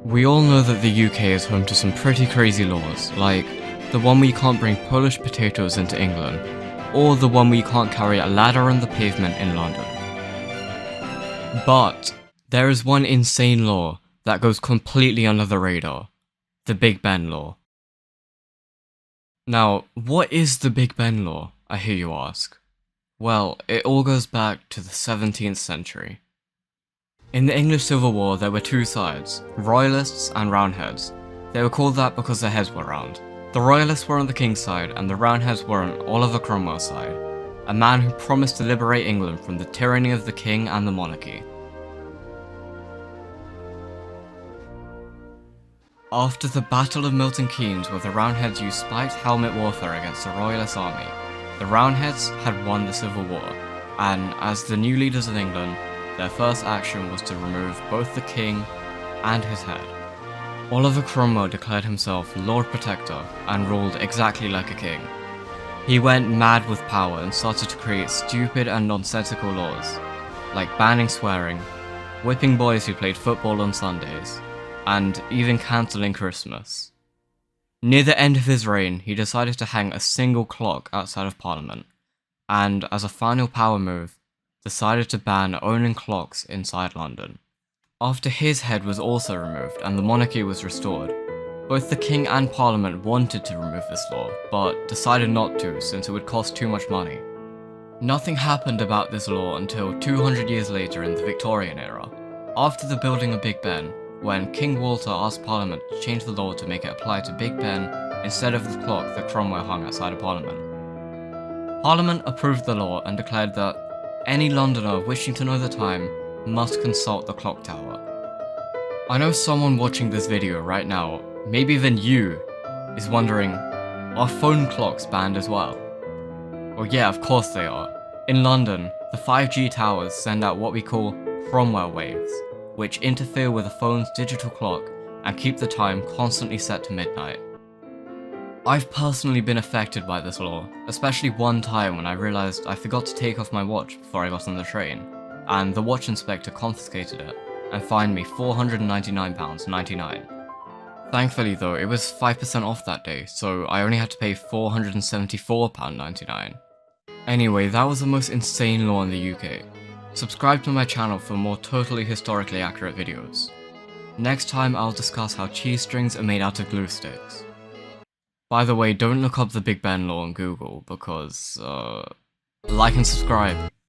We all know that the UK is home to some pretty crazy laws, like the one where you can't bring Polish potatoes into England, or the one where you can't carry a ladder on the pavement in London. But there is one insane law that goes completely under the radar, the Big Ben Law. Now, what is the Big Ben Law, I hear you ask? Well, it all goes back to the 17th century. In the English Civil War, there were two sides, Royalists and Roundheads. They were called that because their heads were round. The Royalists were on the King's side and the Roundheads were on Oliver Cromwell's side, a man who promised to liberate England from the tyranny of the King and the monarchy. After the Battle of Milton Keynes, where the Roundheads used spiked helmet warfare against the Royalist army, the Roundheads had won the Civil War, and as the new leaders of England, their first action was to remove both the king and his head. Oliver Cromwell declared himself Lord Protector and ruled exactly like a king. He went mad with power and started to create stupid and nonsensical laws, like banning swearing, whipping boys who played football on Sundays, and even cancelling Christmas. Near the end of his reign, he decided to hang a single clock outside of Parliament, and as a final power move, decided to ban owning clocks inside London. After his head was also removed and the monarchy was restored, both the king and parliament wanted to remove this law, but decided not to since it would cost too much money. Nothing happened about this law until 200 years later in the Victorian era, after the building of Big Ben, when King Walter asked Parliament to change the law to make it apply to Big Ben instead of the clock that Cromwell hung outside of Parliament. Parliament approved the law and declared that any Londoner wishing to know the time must consult the clock tower. I know someone watching this video right now, maybe even you, is wondering, are phone clocks banned as well? Well yeah, of course they are. In London, the 5G towers send out what we call Cromwell waves, which interfere with a phone's digital clock and keep the time constantly set to midnight. I've personally been affected by this law, especially one time when I realised I forgot to take off my watch before I got on the train, and the watch inspector confiscated it and fined me £499.99. Thankfully though, it was 5% off that day, so I only had to pay £474.99. Anyway, that was the most insane law in the UK. Subscribe to my channel for more totally historically accurate videos. Next time I'll discuss how cheese strings are made out of glue sticks. By the way, don't look up the Big Ben Law on Google because, like and subscribe.